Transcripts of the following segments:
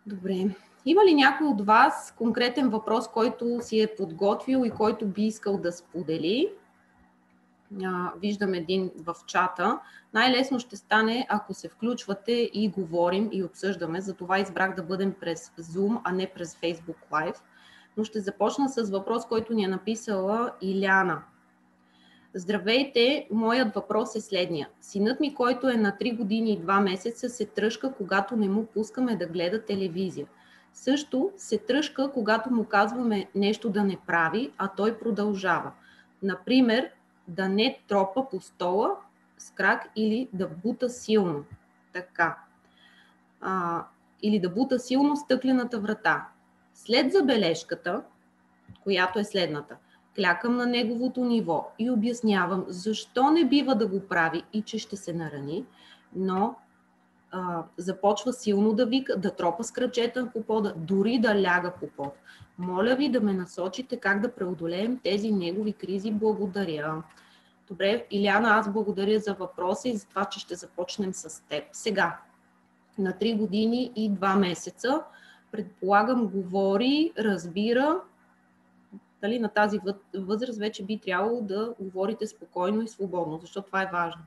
Добре. Има ли някой от вас конкретен въпрос, който си е подготвил и който би искал да сподели? Виждам един в чата. Най-лесно ще стане, ако се включвате и говорим и обсъждаме. Затова избрах да бъдем през Zoom, а не през Facebook Live. Но ще започна с въпрос, който ни е написала Иляна. Здравейте, моят въпрос е следния. Синът ми, който е на 3 години и 2 месеца, се тръшка, когато не му пускаме да гледа телевизия. Също се тръшка, когато му казваме нещо да не прави, а той продължава. Например, да не тропа по стола с крак или да бута силно. Така. Или да бута силно стъклената врата. След забележката, която е следната, клякам на неговото ниво и обяснявам защо не бива да го прави и че ще се нарани, но започва силно да вика, да тропа с крачета по пода, дори да ляга по под. Моля ви да ме насочите как да преодолеем тези негови кризи. Благодаря. Добре, Иляна, аз благодаря за въпроса и за това, че ще започнем с теб. Сега, на 3 години и 2 месеца, предполагам, говори, разбира. Дали на тази възраст вече би трябвало да говорите спокойно и свободно, защото това е важно.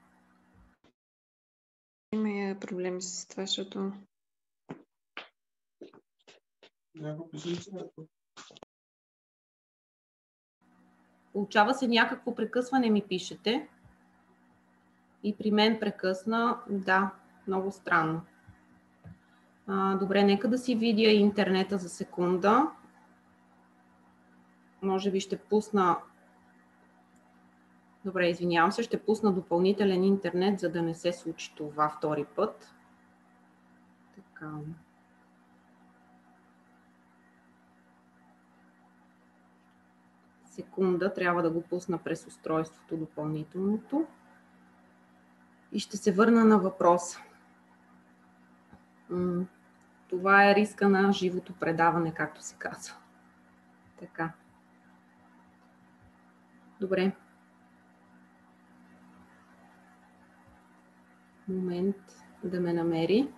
Има проблеми с това, защото... Получава се някакво прекъсване, ми пишете. И при мен прекъсна. Да, много странно. Добре, нека да си видя интернета за секунда. Може би ще пусна... Добре, извинявам се, ще пусна допълнителен интернет, за да не се случи това втори път. Така. Секунда, трябва да го пусна през устройството допълнителното. И ще се върна на въпроса. Това е риска на живото предаване, както се казва. Така. Добре. Момент да ме намери.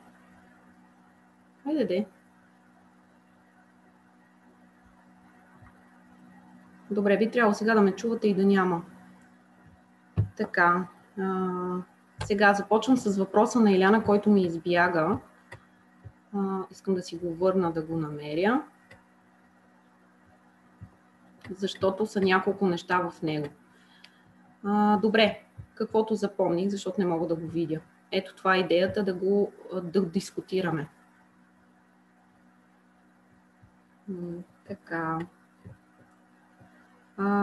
Хайде де. Добре, би трябвало сега да ме чувате и да няма. Така. Сега започвам с въпроса на Иляна, който ми избяга. Искам да си го върна, да го намеря. Защото са няколко неща в него. Добре, каквото запомних, защото не мога да го видя. Ето това е идеята да дискутираме. Така.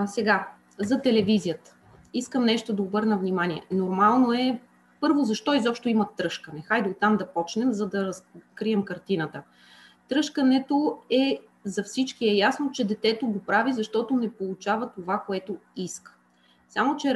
Сега, за телевизията. Искам нещо да обърна внимание. Нормално е, първо, защо изобщо има тръшкане? Хайде оттам да почнем, за да разкрием картината. Тръшкането е, за всички е ясно, че детето го прави, защото не получава това, което иска. Само, че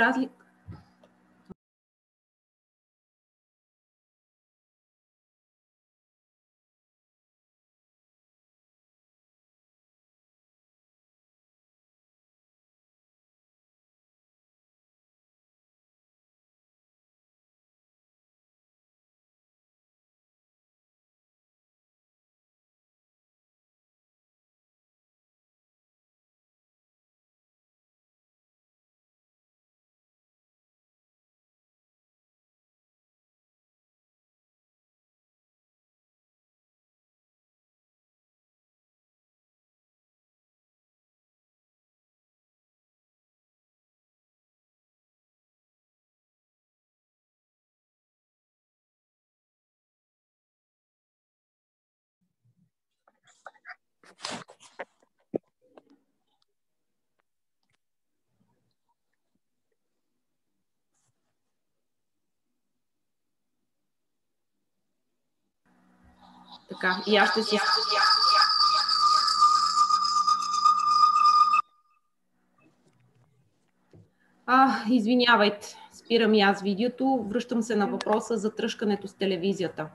така, и аз ще си... Извинявайте, спирам и аз видеото. Връщам се на въпроса за тръшкането с телевизията.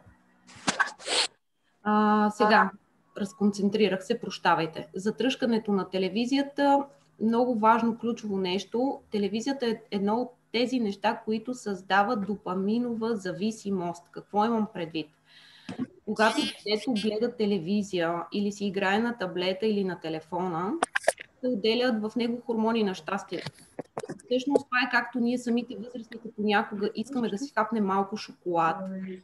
Сега, разконцентрирах се, прощавайте. За тръшкането на телевизията, много важно ключово нещо. Телевизията е едно от тези неща, които създават допаминова зависимост. Какво имам предвид? Когато детето гледа телевизия или си играе на таблета или на телефона, се отделят в него хормони на щастието. Всъщност това е както ние самите възрастни, като някога искаме да си хапнем малко шоколад,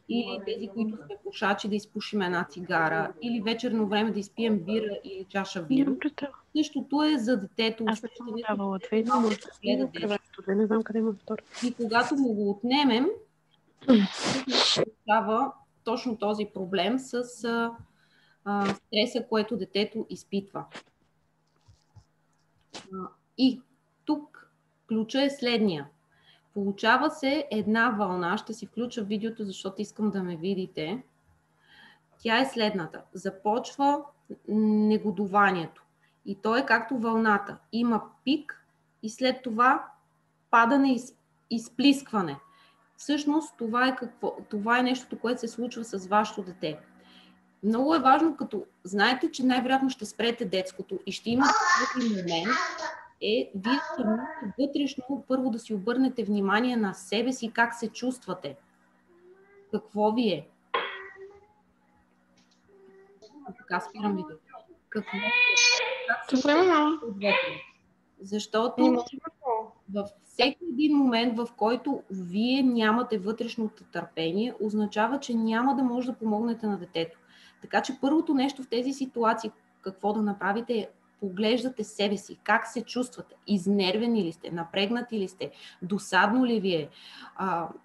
или тези, които сме пушачи, да изпушим една цигара, или вечерно време да изпием бира или чаша вино. Същото е за детето. Аз не съм давала две, но може да гледа кревето. Не знам къде има втора. И когато му го отнемем, става точно този проблем с стреса, което детето изпитва. И тук ключа е следния. Получава се една вълна, ще си включа видеото, защото искам да ме видите. Тя е следната. Започва негодованието. И то е както вълната. Има пик и след това падане и изплискване. Всъщност това е нещото, което се случва с вашето дете. Много е важно, като знаете, че най-вероятно ще спрете детското и ще има този момент, вие вътрешно първо да си обърнете внимание на себе си, как се чувствате. Какво ви е? Така спирам видеото. Какво е? Защото във всеки един момент, в който вие нямате вътрешното търпение, означава, че няма да може да помогнете на детето. Така че първото нещо в тези ситуации, какво да направите е поглеждате себе си, как се чувствате, изнервени ли сте, напрегнати ли сте, досадно ли ви е,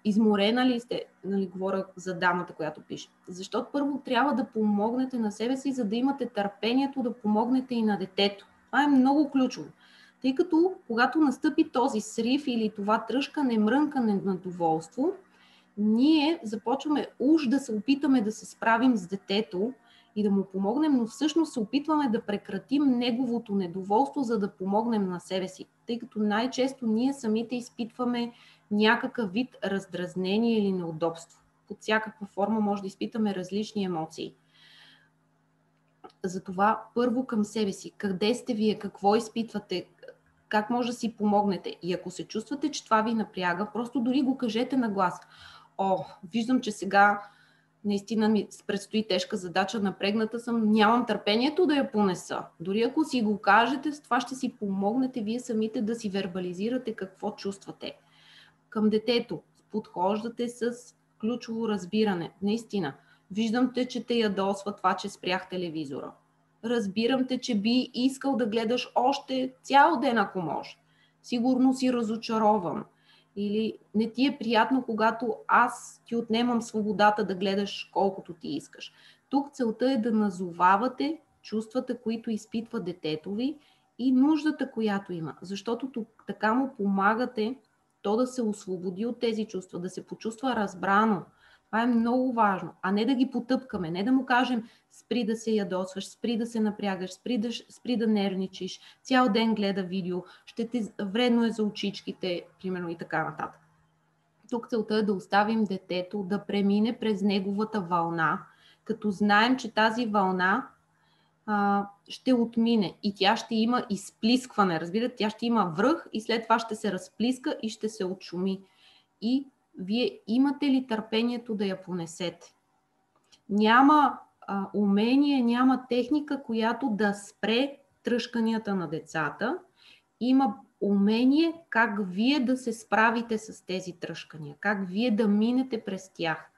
изморена ли сте, нали, говоря за дамата, която пише. Защото първо трябва да помогнете на себе си, за да имате търпението да помогнете и на детето. Това е много ключово. Тъй като когато настъпи този срив или това тръшкане, мрънкане на доволство, ние започваме уж да се опитаме да се справим с детето и да му помогнем, но всъщност се опитваме да прекратим неговото недоволство, за да помогнем на себе си. Тъй като най-често ние самите изпитваме някакъв вид раздразнение или неудобство. Под всякаква форма може да изпитаме различни емоции. Затова първо към себе си. Къде сте вие? Какво изпитвате? Как може да си помогнете? И ако се чувствате, че това ви напряга, просто дори го кажете на глас. Виждам, че сега наистина ми предстои тежка задача, напрегната съм, нямам търпението да я понеса. Дори ако си го кажете, с това ще си помогнете вие самите да си вербализирате какво чувствате. Към детето подхождате с ключово разбиране. Наистина, виждам те, че те ядосва това, че спрях телевизора. Разбирам те, че би искал да гледаш още цял ден, ако може. Сигурно си разочарован. Или не ти е приятно, когато аз ти отнемам свободата да гледаш колкото ти искаш. Тук целта е да назовавате чувствата, които изпитва детето ви и нуждата, която има. Защото тук така му помагате то да се освободи от тези чувства, да се почувства разбрано. Това е много важно, а не да ги потъпкаме, не да му кажем спри да се ядосваш, спри да се напрягаш, спри да нервничиш, цял ден гледа видео, вредно е за очичките, примерно и така нататък. Тук целта е да оставим детето да премине през неговата вълна, като знаем, че тази вълна ще отмине и тя ще има изплискване. Разбирате, тя ще има връх и след това ще се разплиска и ще се отшуми. И вие имате ли търпението да я понесете? Няма умение, няма техника, която да спре тръшканията на децата. Има умение как вие да се справите с тези тръшкания, как вие да минете през тях.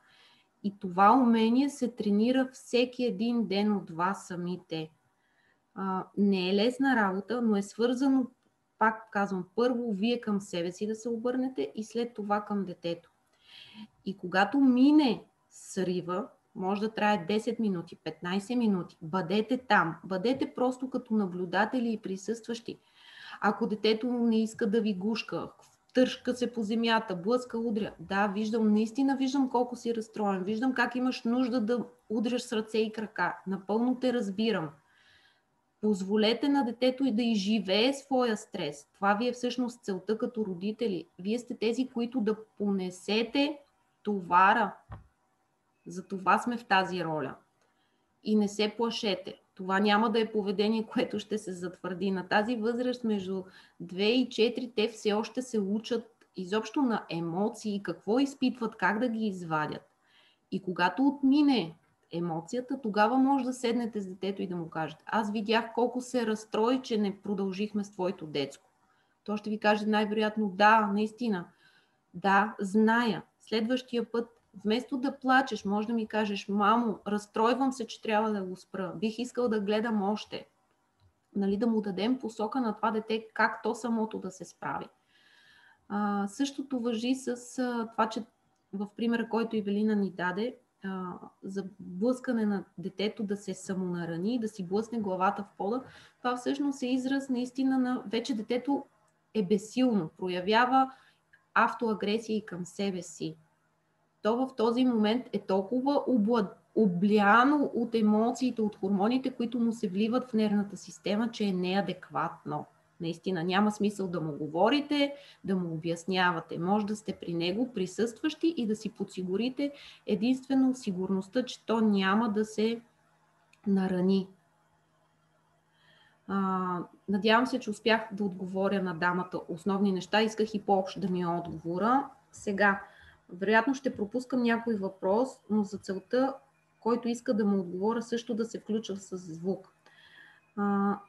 И това умение се тренира всеки един ден от вас самите. Не е лесна работа, но е свързано, пак казвам, първо вие към себе си да се обърнете и след това към детето. И когато мине срива, може да трае 10 минути, 15 минути, бъдете там, бъдете просто като наблюдатели и присъстващи. Ако детето не иска да ви гушка, тършка се по земята, блъска, удря, да, наистина виждам колко си разстроен, виждам как имаш нужда да удряш с ръце и крака, напълно те разбирам. Позволете на детето и да изживее своя стрес. Това ви е всъщност целта като родители. Вие сте тези, които да понесете товара. За това сме в тази роля. И не се плашете. Това няма да е поведение, което ще се затвърди. На тази възраст между 2 и 4 те все още се учат изобщо на емоции, какво изпитват, как да ги извадят. И когато отмине емоцията, тогава може да седнете с детето и да му кажете: аз видях колко се разстрои, че не продължихме с твоето детско. То ще ви каже най-вероятно: да, наистина, да, зная. Следващия път, вместо да плачеш, може да ми кажеш: мамо, разстройвам се, че трябва да го спра. Бих искал да гледам още. Нали, да му дадем посока на това дете как то самото да се справи. Същото важи с това, че в примера, който Ивелина ни даде, за блъскане на детето да се самонарани, да си блъсне главата в пода, това всъщност е израз наистина на вече детето е безсилно, проявява автоагресия и към себе си. То в този момент е толкова обляно от емоциите, от хормоните, които му се вливат в нервната система, че е неадекватно. Наистина няма смисъл да му говорите, да му обяснявате. Може да сте при него присъстващи и да си подсигурите единствено сигурността, че то няма да се нарани. Надявам се, че успях да отговоря на дамата основни неща. Исках и по-общ да ми е отговора. Сега, вероятно ще пропускам някой въпрос, но за целта, който иска да му отговоря, също да се включва с звук.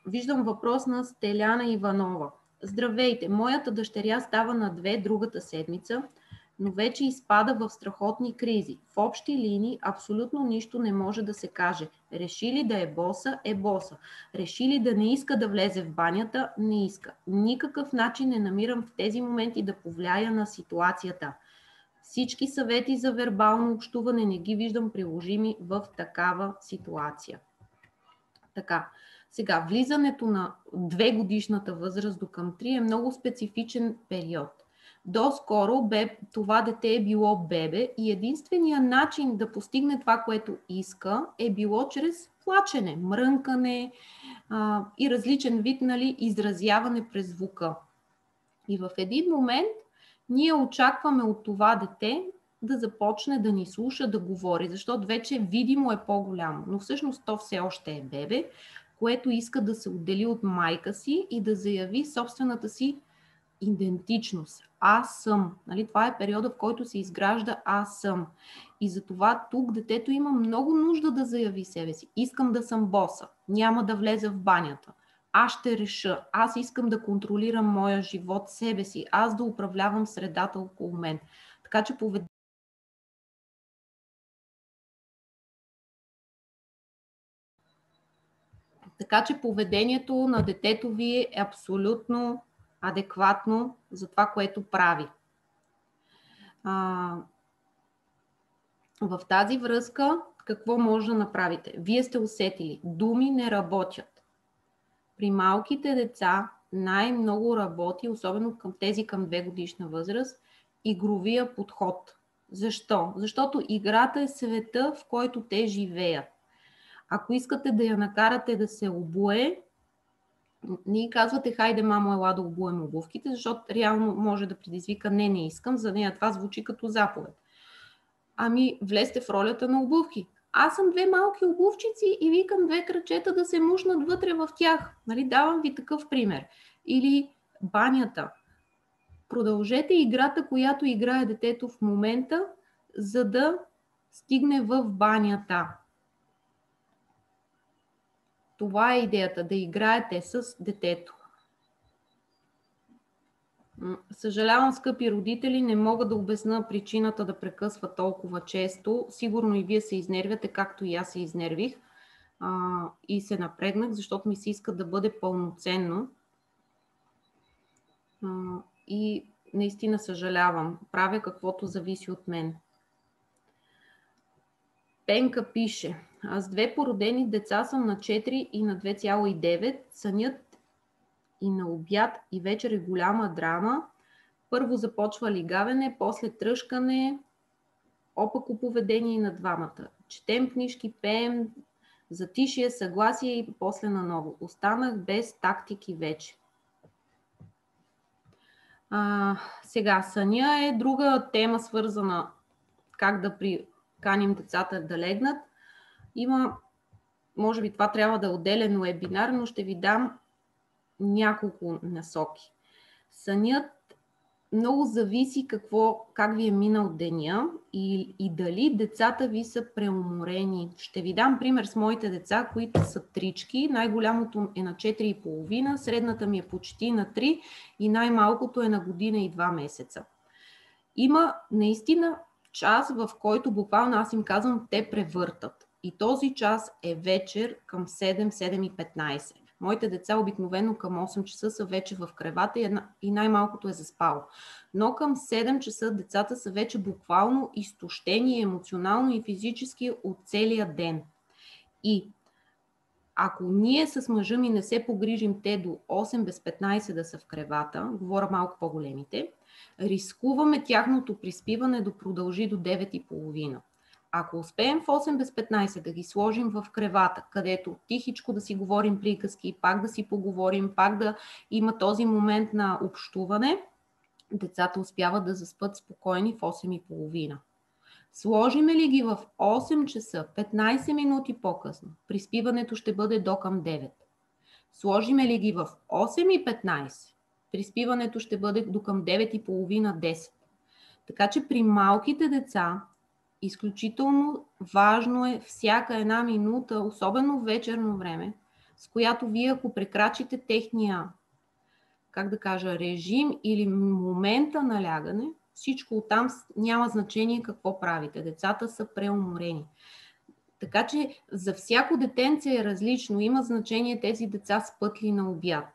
Виждам въпрос на Стеляна Иванова. Здравейте, моята дъщеря става на 2 другата седмица, но вече изпада в страхотни кризи. В общи линии абсолютно нищо не може да се каже. Реши ли да е боса, е боса. Реши ли да не иска да влезе в банята, не иска. Никакъв начин не намирам в тези моменти да повлияя на ситуацията. Всички съвети за вербално общуване не ги виждам приложими в такава ситуация. Така, сега, влизането на 2-годишната възраст до към 3 е много специфичен период. Доскоро това дете е било бебе и единственият начин да постигне това, което иска, е било чрез плачене, мрънкане и различен вид, нали, изразяване през звука. И в един момент ние очакваме от това дете да започне да ни слуша, да говори, защото вече видимо е по-голямо, но всъщност то все още е бебе, което иска да се отдели от майка си и да заяви собствената си идентичност. Аз съм. Нали? Това е периода, в който се изгражда аз съм. И затова тук детето има много нужда да заяви себе си. Искам да съм боса. Няма да влеза в банята. Аз ще реша. Аз искам да контролирам моя живот, себе си. Аз да управлявам средата около мен. Така че поведението на детето ви е абсолютно адекватно за това, което прави. В тази връзка какво може да направите? Вие сте усетили, думи не работят. При малките деца най-много работи, особено към тези към 2-годишна възраст, игровия подход. Защо? Защото играта е света, в който те живеят. Ако искате да я накарате да се обуе, не казвате: хайде, мамо, ела да обуем обувките, защото реално може да предизвика: не искам, за нея това звучи като заповед. Ами, влезте в ролята на обувки. Аз съм 2 малки обувчици и викам 2 крачета да се мушнат вътре в тях. Нали, давам ви такъв пример. Или банята. Продължете играта, която играе детето в момента, за да стигне в банята. Това е идеята, да играете с детето. Съжалявам, скъпи родители, не мога да обясня причината да прекъсва толкова често. Сигурно и вие се изнервяте, както и аз се изнервих и се напрегнах, защото ми се иска да бъде пълноценно. И наистина съжалявам. Правя каквото зависи от мен. Пенка пише: аз 2 породени деца съм на 4 и на 2,9. Сънят и на обяд и вечер е голяма драма. Първо започва лигавене, после тръшкане, опако поведение и на двамата. Четем книжки, пеем, затишие, съгласие и после наново. Останах без тактики вече. Сега, съня е друга тема, свързана как да приканим децата да легнат. Има, може би това трябва да е отделен вебинар, но ще ви дам няколко насоки. Сънят много зависи как ви е минал деня и дали децата ви са преуморени. Ще ви дам пример с моите деца, които са трички. Най-голямото е на 4,5, средната ми е почти на 3 и най-малкото е на година и 2 месеца. Има наистина час, в който буквално аз им казвам, те превъртат. И този час е вечер към 7-7:15. Моите деца обикновено към 8 часа са вече в кревата и най-малкото е заспало. Но към 7 часа децата са вече буквално изтощени емоционално и физически от целия ден. И ако ние с мъжа ми не се погрижим те до 8 без 15 да са в кревата, говоря малко по-големите, рискуваме тяхното приспиване да продължи до 9:30. Ако успеем в 8 без 15 да ги сложим в кревата, където тихичко да си говорим приказки, пак да си поговорим, пак да има този момент на общуване, децата успяват да заспят спокойни в 8:30. Сложиме ли ги в 8 часа, 15 минути по-късно, приспиването ще бъде до към 9. Сложиме ли ги в 8:15, приспиването ще бъде до към 9:30-10. Така че при малките деца изключително важно е всяка една минута, особено вечерно време, с която вие, ако прекрачите техния, режим или момента на лягане, всичко оттам няма значение какво правите. Децата са преуморени. Така че за всяко детенце е различно. Има значение тези деца спят ли на обяд,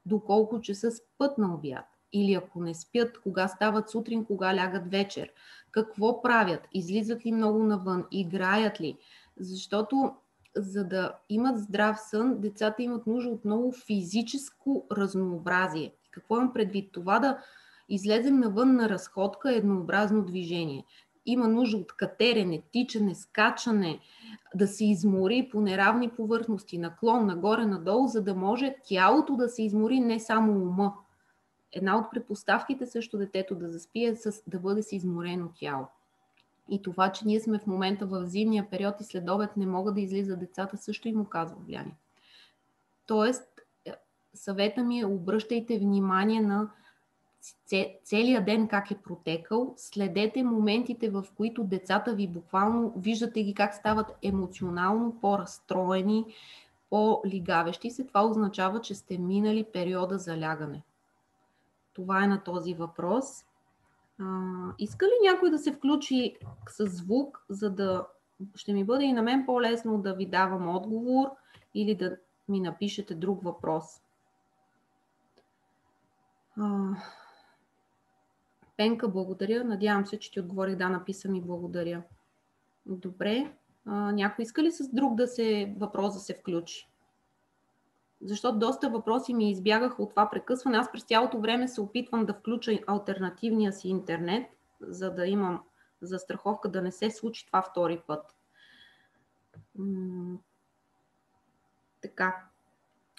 доколко часа спят на обяд. Или ако не спят, кога стават сутрин, кога лягат вечер. Какво правят? Излизат ли много навън? Играят ли? Защото за да имат здрав сън, децата имат нужда от много физическо разнообразие. Какво имам предвид? Това да излезем навън на разходка е еднообразно движение. Има нужда от катерене, тичане, скачане, да се измори по неравни повърхности, наклон, нагоре-надолу, за да може тялото да се измори, не само ума. Една от предпоставките също детето да заспи е да бъде с изморено тяло. И това, че ние сме в момента в зимния период и след обед не могат да излизат децата, също им оказва влияние. Тоест, съвета ми е, обръщайте внимание на целият ден как е протекал, следете моментите, в които децата ви буквално, виждате ги как стават емоционално по-разстроени, по-лигавещи се. Това означава, че сте минали периода за лягане. Това е на този въпрос. Иска ли някой да се включи с звук, за да ще ми бъде и на мен по-лесно да ви давам отговор или да ми напишете друг въпрос? Пенка, благодаря. Надявам се, че ти отговорих. Да, написа ми благодаря. Добре. Някой иска ли с друг въпрос да се включи? Защото доста въпроси ми избягаха от това прекъсване. Аз през цялото време се опитвам да включа алтернативния си интернет, за да имам застраховка да не се случи това втори път. Така.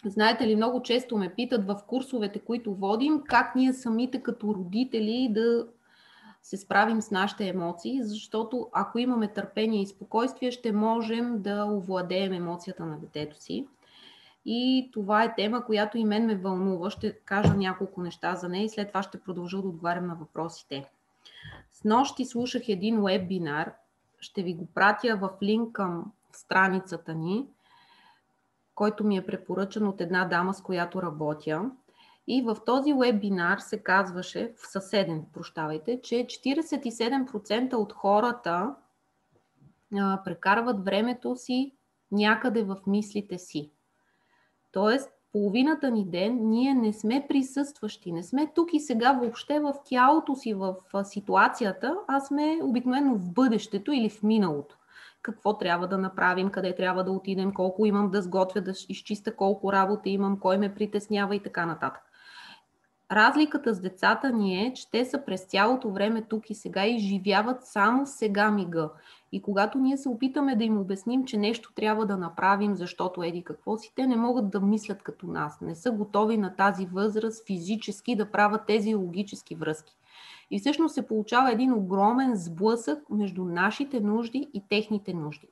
Знаете ли, много често ме питат в курсовете, които водим, как ние самите като родители да се справим с нашите емоции, защото ако имаме търпение и спокойствие, ще можем да овладеем емоцията на детето си. И това е тема, която и мен ме вълнува. Ще кажа няколко неща за нея и след това ще продължа да отговарям на въпросите. Снощи слушах един вебинар, ще ви го пратя в линк към страницата ни, който ми е препоръчан от една дама, с която работя. И в този вебинар се казваше, че 47% от хората прекарват времето си някъде в мислите си. Тоест, половината ни ден ние не сме присъстващи, не сме тук и сега въобще в тялото си, в ситуацията, а сме обикновено в бъдещето или в миналото. Какво трябва да направим, къде трябва да отидем, колко имам да сготвя, да изчиста колко работа имам, кой ме притеснява и така нататък. Разликата с децата ни е, че те са през цялото време тук и сега и живяват само сега мига. И когато ние се опитаме да им обясним, че нещо трябва да направим, защото еди какво си, те не могат да мислят като нас. Не са готови на тази възраст физически да правят тези логически връзки. И всъщност се получава един огромен сблъсък между нашите нужди и техните нужди.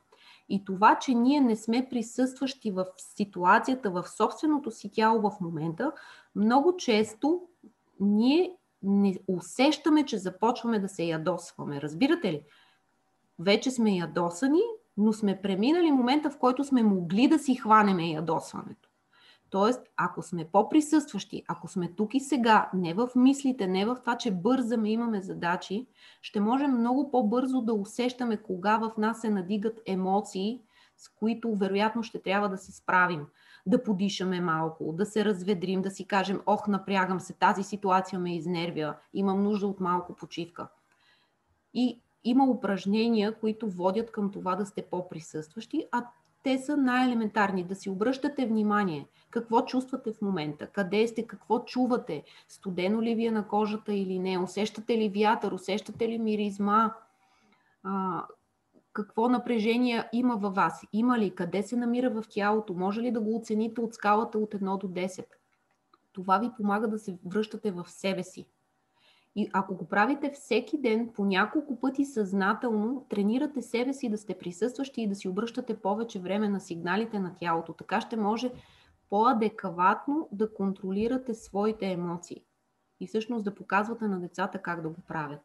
И това, че ние не сме присъстващи в ситуацията, в собственото си тяло в момента, много често ние не усещаме, че започваме да се ядосваме. Разбирате ли? Вече сме ядосани, но сме преминали момента, в който сме могли да си хванеме ядосването. Тоест, ако сме по-присъстващи, ако сме тук и сега, не в мислите, не в това, че бързаме, имаме задачи, ще можем много по-бързо да усещаме кога в нас се надигат емоции, с които вероятно ще трябва да се справим. Да подишаме малко, да се разведрим, да си кажем, ох, напрягам се, тази ситуация ме изнервя, имам нужда от малко почивка. И има упражнения, които водят към това да сте по-присъстващи, а те са най-елементарни. Да си обръщате внимание какво чувствате в момента, къде сте, какво чувате, студено ли ви е на кожата или не, усещате ли вятър, усещате ли миризма, какво напрежение има във вас, има ли, къде се намира в тялото, може ли да го оцените от скалата от 1 до 10. Това ви помага да се връщате в себе си. И ако го правите всеки ден, по няколко пъти съзнателно, тренирате себе си да сте присъстващи и да си обръщате повече време на сигналите на тялото. Така ще може по-адекватно да контролирате своите емоции и всъщност да показвате на децата как да го правят.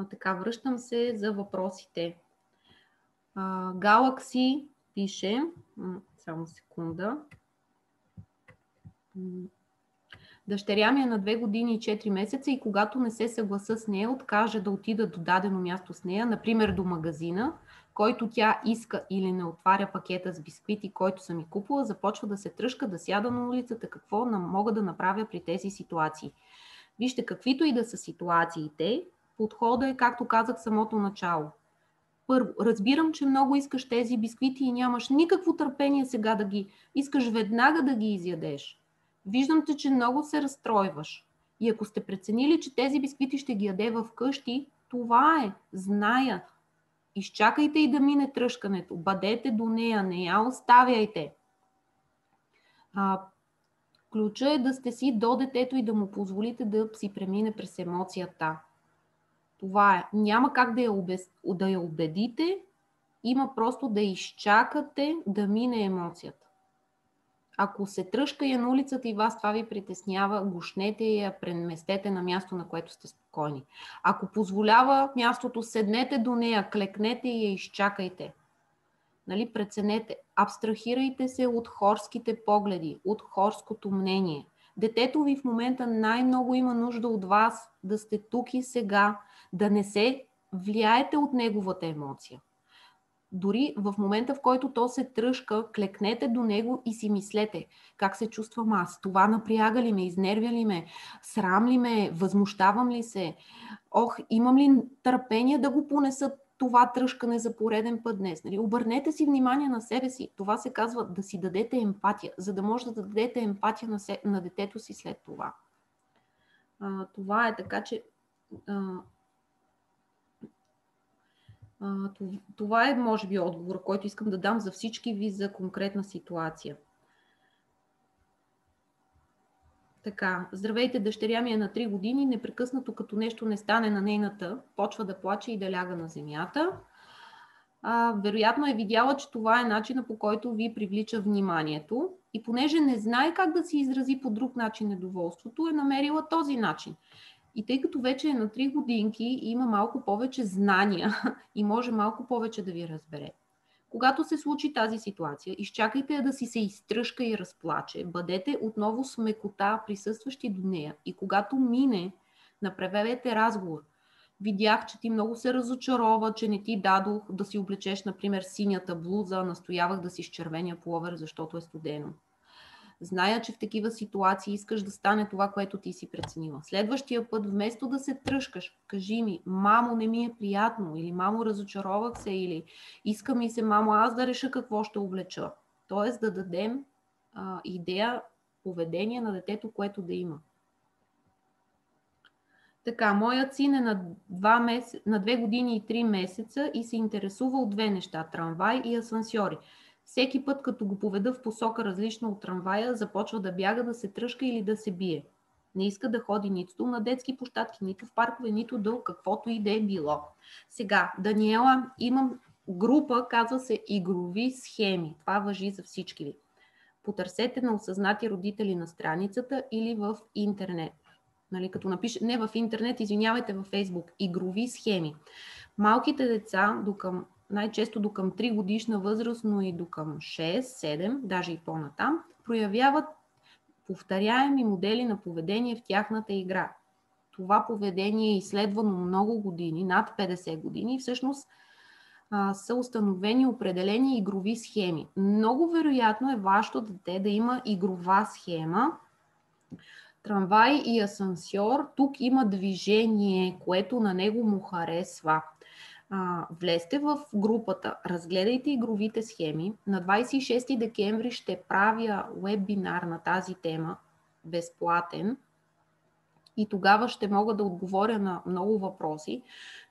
Така, връщам се за въпросите. Galaxy пише, само секунда. Дъщеря ми е на 2 години и 4 месеца и когато не се съгласа с нея, откаже да отида до дадено място с нея, например до магазина, който тя иска или не отваря пакета с бисквити, който съм ми купила, започва да се тръшка, да сяда на улицата. Какво мога да направя при тези ситуации? Вижте, каквито и да са ситуациите, подходът е, както казах в самото начало. Първо, разбирам, че много искаш тези бисквити и нямаш никакво търпение сега да ги искаш веднага да ги изядеш. Виждам те, че много се разстройваш. И ако сте преценили, че тези бисквити ще ги яде вкъщи, това е, зная. Изчакайте и да мине тръшкането. Бъдете до нея, не я оставяйте. Ключа е да сте си до детето и да му позволите да си премине през емоцията. Това е. Няма как да я убедите, има просто да изчакате да мине емоцията. Ако се тръшка я на улицата и вас това ви притеснява, гушнете я, преместете на място, на което сте спокойни. Ако позволява мястото, седнете до нея, клекнете и я изчакайте. Нали, преценете. Абстрахирайте се от хорските погледи, от хорското мнение. Детето ви в момента най-много има нужда от вас да сте тук и сега, да не се влияете от неговата емоция. Дори в момента, в който то се тръшка, клекнете до него и си мислете как се чувствам аз. Това напряга ли ме, изнервя ли ме, срам ли ме, възмущавам ли се? Ох, имам ли търпение да го понеса това тръшкане за пореден път днес? Нали? Обърнете си внимание на себе си. Това се казва да си дадете емпатия, за да може да дадете емпатия на детето си след това. Това е така, че... Това е, може би, отговор, който искам да дам за всички ви за конкретна ситуация. Така, здравейте, дъщеря ми е на 3 години, непрекъснато като нещо не стане на нейната, почва да плаче и да ляга на земята. Вероятно е видяла, че това е начинът, по който ви привлича вниманието и понеже не знае как да си изрази по друг начин недоволството, е намерила този начин. И тъй като вече е на 3 годинки и има малко повече знания и може малко повече да ви разбере. Когато се случи тази ситуация, изчакайте да си се изтръшка и разплаче, бъдете отново с мекота, присъстващи до нея и когато мине, направете разговор. Видях, че ти много се разочарова, че не ти дадох да си облечеш, например, синята блуза, настоявах да си с червения пуловер, защото е студено. Зная, че в такива ситуации искаш да стане това, което ти си преценила. Следващия път, вместо да се тръшкаш, кажи ми, мамо, не ми е приятно, или мамо, разочаровах се, или иска ми се, мамо, аз да реша какво ще облеча. Тоест да дадем идея, поведение на детето, което да има. Така, моят син е на 2 години и 3 месеца и се интересува от 2 неща – трамвай и асансьори. Всеки път, като го поведа в посока различна от трамвая, започва да бяга, да се тръшка или да се бие. Не иска да ходи нито на детски площадки, нито в паркове, нито до каквото и да е било. Сега, Даниела, имам група, казва се игрови схеми. Това важи за всички ви. Потърсете на осъзнати родители на страницата или в интернет. Нали, като напише, не в интернет, извинявайте, във Фейсбук, игрови схеми. Малките деца най-често до към 3 годишна възраст, но и до към 6, 7, даже и по-натам, проявяват повторяеми модели на поведение в тяхната игра. Това поведение е изследвано много години, над 50 години, и всъщност са установени определени игрови схеми. Много вероятно е вашето дете да има игрова схема, трамвай и асансьор. Тук има движение, което на него му харесва. Влезте в групата, разгледайте игровите схеми. На 26 декември ще правя вебинар на тази тема, безплатен. И тогава ще мога да отговоря на много въпроси.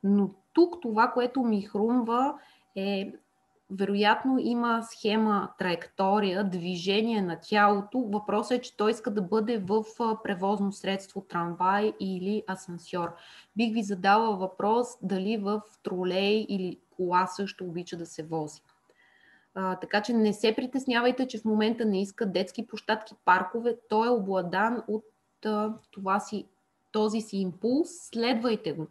Но тук това, което ми хрумва е, вероятно има схема, траектория, движение на тялото. Въпросът е, че той иска да бъде в превозно средство, трамвай или асансьор. Бих ви задала въпрос дали в тролей или кола също обича да се вози. Така че не се притеснявайте, че в момента не иска детски площадки, паркове. Той е обладан от този си импулс. Следвайте го.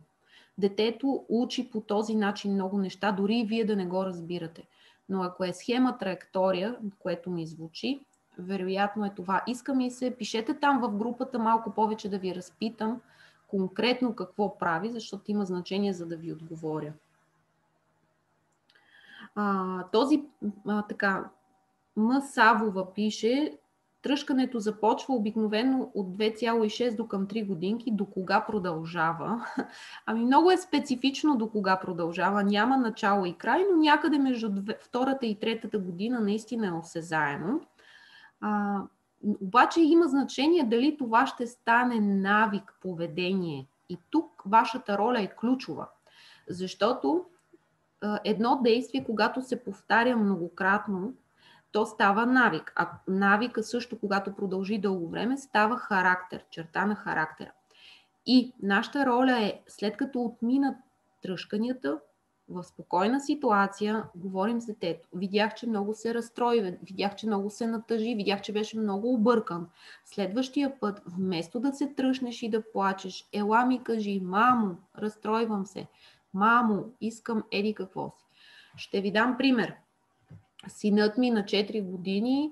Детето учи по този начин много неща, дори и вие да не го разбирате. Но ако е схема, траектория, което ми звучи, вероятно е това. Иска ми се, пишете там в групата малко повече да ви разпитам конкретно какво прави, защото има значение, за да ви отговоря. М. Савова пише: тръшкането започва обикновено от 2,6 до към 3 годинки. До кога продължава? Много е специфично до кога продължава. Няма начало и край, но някъде между втората и третата година наистина е осезаемо. Обаче има значение дали това ще стане навик, поведение. И тук вашата роля е ключова, защото едно действие, когато се повтаря многократно, то става навик. А навика също, когато продължи дълго време, става характер, черта на характера. И нашата роля е, след като отминат тръшканията, в спокойна ситуация говорим с детето. Видях, че много се разстрои, видях, че много се натъжи, видях, че беше много объркан. Следващия път, вместо да се тръшнеш и да плачеш, ела ми кажи: мамо, разстройвам се, мамо, искам еди какво си. Ще ви дам пример. Синът ми на 4 години,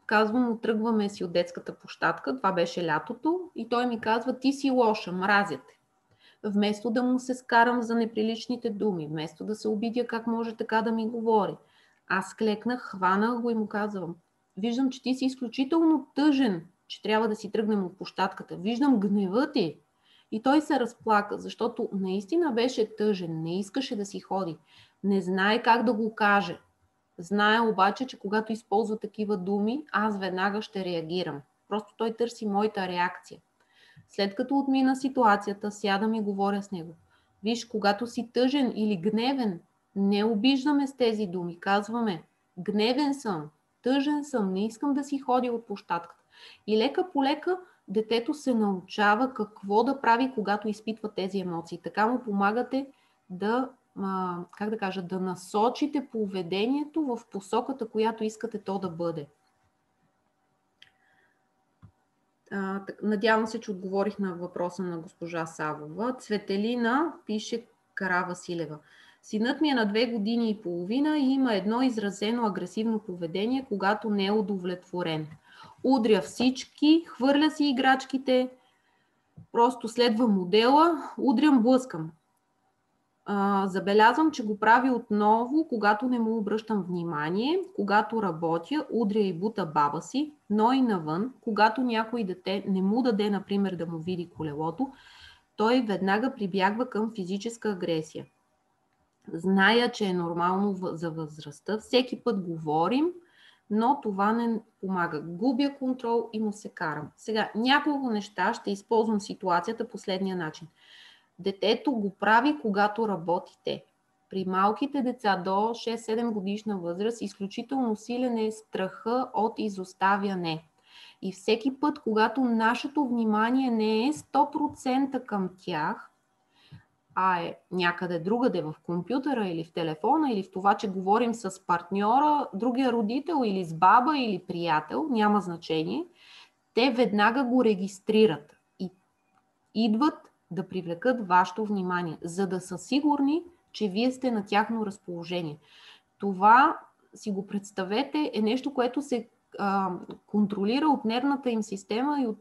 казвам му, тръгваме си от детската площадка, това беше лятото, и той ми казва: ти си лоша, мразя те. Вместо да му се скарам за неприличните думи, вместо да се обидя как може така да ми говори, аз клекнах, хванах го и му казвам: виждам, че ти си изключително тъжен, че трябва да си тръгнем от площадката. Виждам гнева ти. И той се разплака, защото наистина беше тъжен, не искаше да си ходи, не знае как да го каже. Знае обаче, че когато използва такива думи, аз веднага ще реагирам. Просто той търси моята реакция. След като отмина ситуацията, сядам и говоря с него. Виж, когато си тъжен или гневен, не обиждаме с тези думи. Казваме: гневен съм, тъжен съм, не искам да си ходя от площадката. И лека по лека детето се научава какво да прави, когато изпитва тези емоции. Така му помагате да насочите поведението в посоката, която искате то да бъде. Надявам се, че отговорих на въпроса на госпожа Савова. Цветелина пише Кара Василева: синът ми е на 2 години и половина и има едно изразено агресивно поведение, когато не е удовлетворен. Удря всички, хвърля си играчките, просто следва модела, удрям, блъскам. Забелязвам, че го прави отново, когато не му обръщам внимание, когато работя, удря и бута баба си, но и навън, когато някой дете не му даде, например, да му види колелото, той веднага прибягва към физическа агресия. Зная, че е нормално за възрастта, всеки път говорим, но това не помага. Губя контрол и му се карам. Сега, няколко неща ще използвам ситуацията последния начин. Детето го прави, когато работите. При малките деца до 6-7 годишна възраст изключително силен е страха от изоставяне. И всеки път, когато нашето внимание не е 100% към тях, а е някъде другаде, в компютъра или в телефона, или в това, че говорим с партньора, другия родител или с баба или приятел, няма значение, те веднага го регистрират. И идват да привлекат вашето внимание, за да са сигурни, че вие сте на тяхно разположение. Това, си го представете, е нещо, което се контролира от нервната им система и от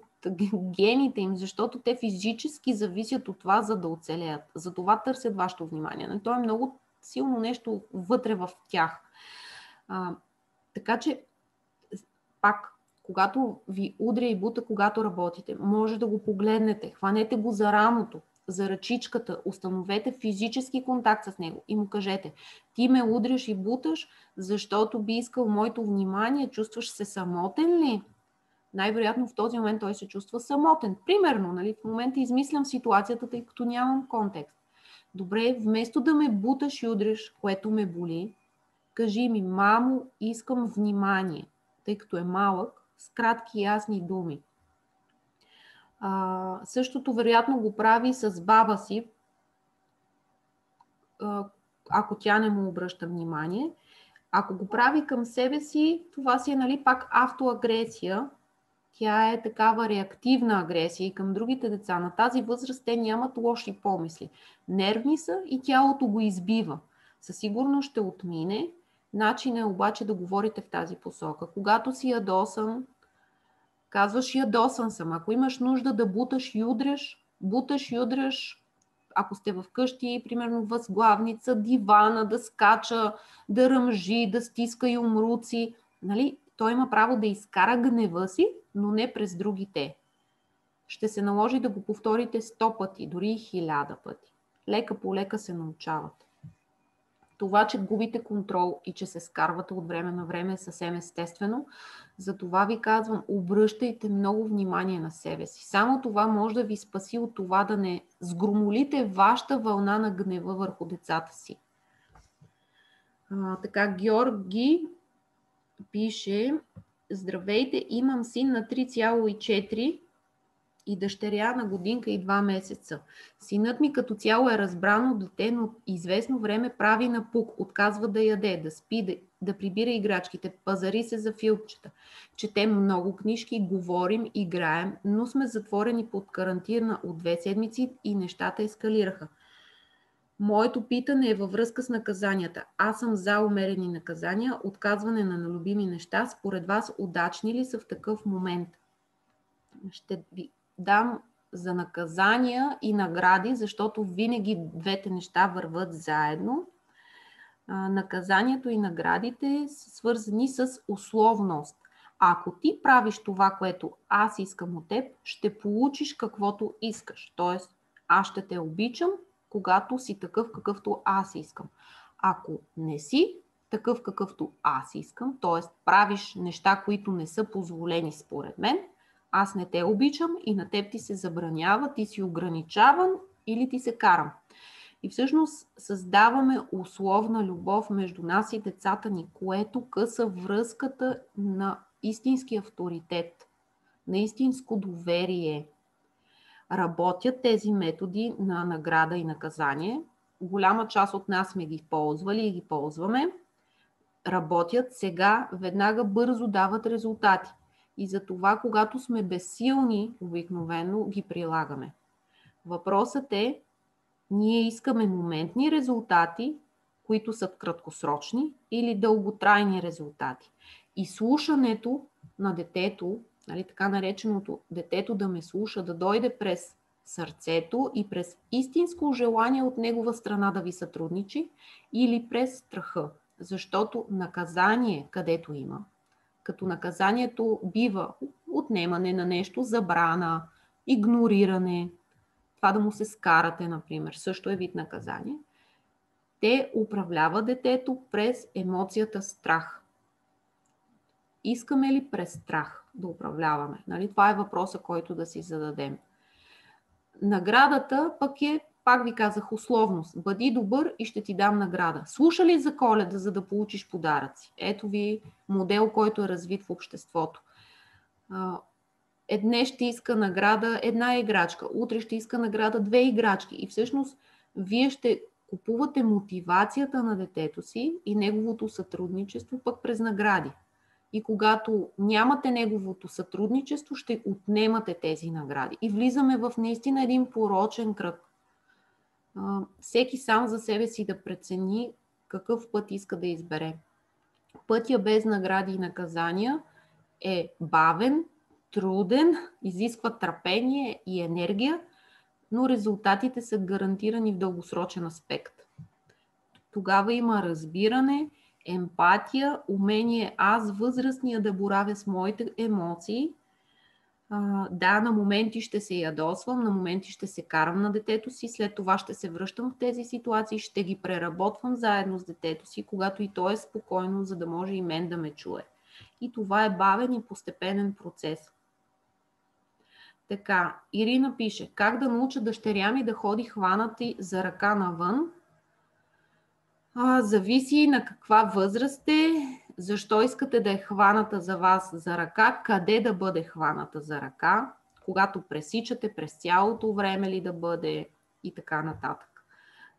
гените им, защото те физически зависят от това, за да оцелеят. Затова търсят вашето внимание. То е много силно нещо вътре в тях. Така че, пак, когато ви удря и бута, когато работите, може да го погледнете, хванете го за рамото, за ръчичката, установете физически контакт с него и му кажете: ти ме удряш и буташ, защото би искал моето внимание, чувстваш се самотен ли? Най-вероятно в този момент той се чувства самотен. Примерно, нали, в момента измислям ситуацията, тъй като нямам контекст. Добре, вместо да ме буташ и удряш, което ме боли, кажи ми: мамо, искам внимание, тъй като е малък, с кратки и ясни думи. Същото вероятно го прави с баба си, ако тя не му обръща внимание. Ако го прави към себе си, това си е, нали, пак автоагресия. Тя е такава реактивна агресия и към другите деца. На тази възраст те нямат лоши помисли. Нервни са и тялото го избива. Със сигурност ще отмине. Начин е обаче да говорите в тази посока. Когато си ядосан, казваш: ядосан съм. Ако имаш нужда да буташ и удряш. Ако сте вкъщи, примерно възглавница, дивана, да скача, да ръмжи, да стиска юмруци. Нали? Той има право да изкара гнева си, но не през другите. Ще се наложи да го повторите 100 пъти, дори 1000 пъти. Лека по лека се научават. Това, че губите контрол и че се скарвате от време на време, е съвсем естествено. Затова ви казвам: обръщайте много внимание на себе си. Само това може да ви спаси от това да не сгромолите вашата вълна на гнева върху децата си. Така, Георги пише: здравейте, имам син на 3,4 и дъщеря на годинка и 2 месеца. Синът ми като цяло е разбрано дете, но известно време прави напук, отказва да яде, да спи, да прибира играчките, пазари се за филмчета. Четем много книжки, говорим, играем, но сме затворени под карантина от 2 седмици и нещата ескалираха. Моето питане е във връзка с наказанията. Аз съм за умерени наказания, отказване на любими неща. Според вас удачни ли са в такъв момент? Ще ви дам за наказания и награди, защото винаги двете неща върват заедно. Наказанието и наградите са свързани с условност. Ако ти правиш това, което аз искам от теб, ще получиш каквото искаш. Тоест, аз ще те обичам, когато си такъв, какъвто аз искам. Ако не си такъв, какъвто аз искам, т.е. правиш неща, които не са позволени според мен, аз не те обичам и на теб ти се забранява, ти си ограничаван или ти се карам. И всъщност създаваме условна любов между нас и децата ни, което къса връзката на истински авторитет, на истинско доверие. Работят тези методи на награда и наказание. Голяма част от нас сме ги ползвали и ги ползваме. Работят сега, веднага бързо дават резултати. И затова, когато сме безсилни, обикновено ги прилагаме. Въпросът е: ние искаме моментни резултати, които са краткосрочни, или дълготрайни резултати. И слушането на детето, нали, така нареченото детето да ме слуша, да дойде през сърцето и през истинско желание от негова страна да ви сътрудничи, или през страха. Защото наказание, където има, като наказанието бива отнемане на нещо, забрана, игнориране, това да му се скарате, например, също е вид наказание. Те управляват детето през емоцията страх. Искаме ли през страх да управляваме? Нали? Това е въпросът, който да си зададем. Наградата пък е, пак ви казах, условност. Бъди добър и ще ти дам награда. Слуша ли за Коледа, за да получиш подаръци? Ето ви модел, който е развит в обществото. Днес ще иска награда една играчка, утре ще иска награда 2 играчки. И всъщност вие ще купувате мотивацията на детето си и неговото сътрудничество пък през награди. И когато нямате неговото сътрудничество, ще отнемате тези награди. И влизаме в наистина един порочен кръг. Всеки сам за себе си да прецени какъв път иска да избере. Пътя без награди и наказания е бавен, труден, изисква търпение и енергия, но резултатите са гарантирани в дългосрочен аспект. Тогава има разбиране, емпатия, умение аз, възрастния, да боравя с моите емоции. Да, на моменти ще се ядосвам, на моменти ще се карам на детето си, след това ще се връщам в тези ситуации, ще ги преработвам заедно с детето си, когато и то е спокойно, за да може и мен да ме чуе. И това е бавен и постепенен процес. Така, Ирина пише, как да науча дъщеря ми да ходи хванати за ръка навън? Зависи на каква възраст е, защо искате да е хваната за вас за ръка, къде да бъде хваната за ръка, когато пресичате, през цялото време ли да бъде и така нататък.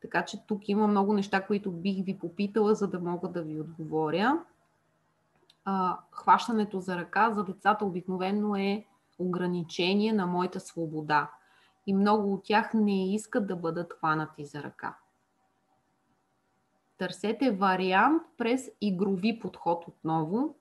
Така че тук има много неща, които бих ви попитала, за да мога да ви отговоря. Хващането за ръка за децата обикновено е ограничение на моята свобода. И много от тях не искат да бъдат хванати за ръка. Търсете вариант през игрови подход отново.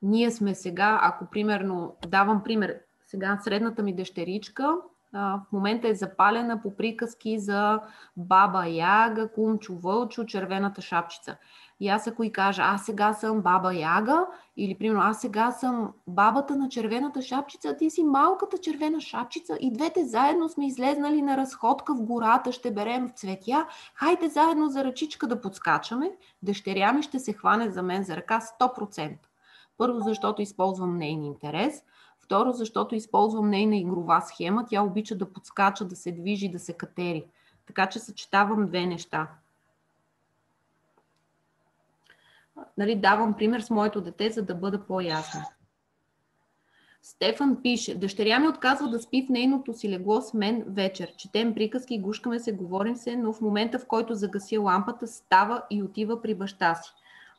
Ние сме сега, ако примерно, давам пример, сега средната ми дъщеричка в момента е запалена по приказки за Баба Яга, Кумчо Вълчо, Червената шапчица. И аз ако й кажа, аз сега съм Баба Яга, или примерно аз сега съм бабата на Червената шапчица, а ти си малката червена шапчица и двете заедно сме излезнали на разходка в гората, ще берем цветя, хайде заедно за ръчичка да подскачаме, дъщеря ми ще се хване за мен за ръка 100%. Първо, защото използвам нейния интерес. Второ, защото използвам нейна игрова схема. Тя обича да подскача, да се движи, да се катери. Така че съчетавам две неща. Давам пример с моето дете, за да бъда по-ясна. Стефан пише, дъщеря ми отказва да спи в нейното си легло с мен вечер. Четем приказки, гушкаме се, говорим се, но в момента, в който загася лампата, става и отива при баща си.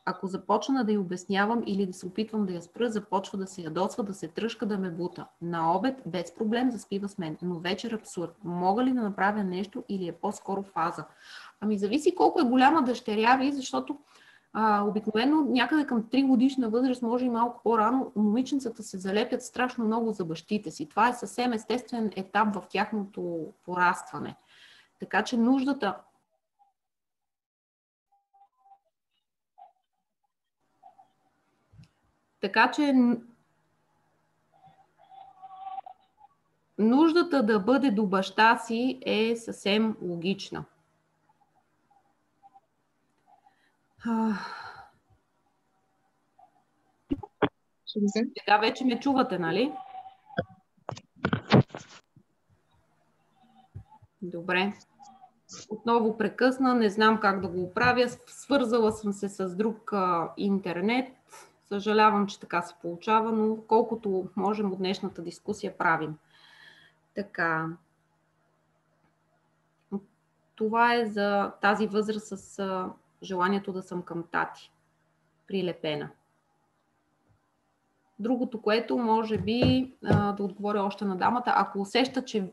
Ако започна да й обяснявам или да се опитвам да я спра, започва да се ядосва, да се тръшка, да ме бута. На обед без проблем заспива с мен, но вечер абсурд. Мога ли да направя нещо или е по-скоро фаза? Ами зависи колко е голяма дъщеря ви, защото обикновено някъде към 3 годишна възраст, може и малко по-рано, момиченцата се залепят страшно много за бащите си. Това е съвсем естествен етап в тяхното порастване. Така че нуждата... Така че нуждата да бъде до баща си е съвсем логична. Сега вече ме чувате, нали? Добре. Отново прекъсна, не знам как да го оправя. Свързала съм се с друг интернет. Съжалявам, че така се получава, но колкото можем от днешната дискусия правим. Така. Това е за тази възраст с желанието да съм към тати. Прилепена. Другото, което може би да отговоря още на дамата, ако усеща, че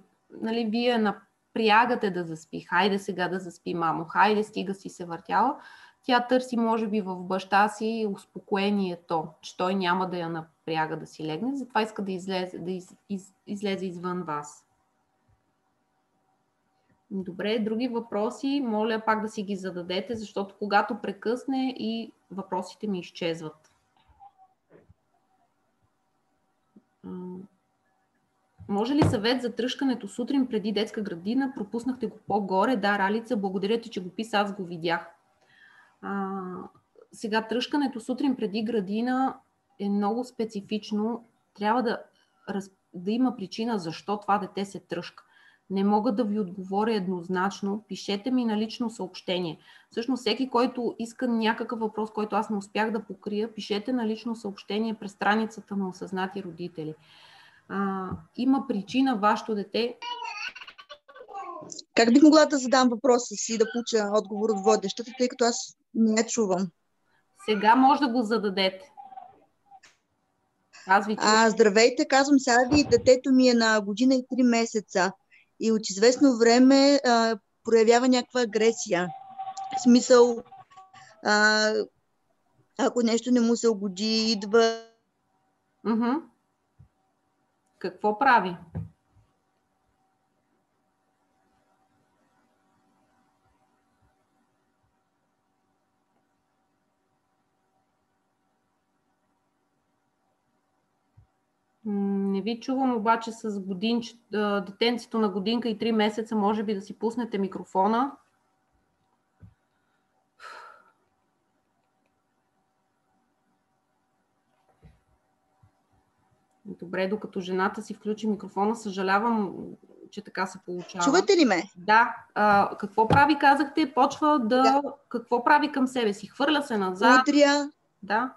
вие напрягате да заспи, хайде сега да заспи, мамо, хайде стига си се въртяла, тя търси, може би, в баща си успокоението, че той няма да я напряга да си легне, затова иска да излезе извън вас. Добре, други въпроси, моля пак да си ги зададете, защото когато прекъсне и въпросите ми изчезват. Може ли съвет за тръшкането сутрин преди детска градина? Пропуснахте го по-горе. Да, Ралица, благодаря ти, че го писа, аз го видях. Сега тръшкането сутрин преди градина е много специфично. Трябва да има причина защо това дете се тръшка. Не мога да ви отговоря еднозначно. Пишете ми на лично съобщение. Всъщност всеки, който иска някакъв въпрос, който аз не успях да покрия, пишете на лично съобщение през страницата на Осъзнати родители. Има причина вашето дете... Как бих могла да задам въпроса си, да получа отговор от водещата, тъй като аз не я чувам? Сега може да го зададете. Аз ви чувам. Здравейте, казвам Сави, детето ми е на година и 3 месеца и от известно време проявява някаква агресия. В смисъл, а, ако нещо не му се угоди, идва. Какво прави? Не ви чувам обаче с детенцето на годинка и 3 месеца. Може би да си пуснете микрофона. Добре, докато жената си включи микрофона, съжалявам, че така се получава. Чувате ли ме? Да. Какво прави, казахте? Почва да... Какво прави към себе си? Хвърля се назад? Удря. Да.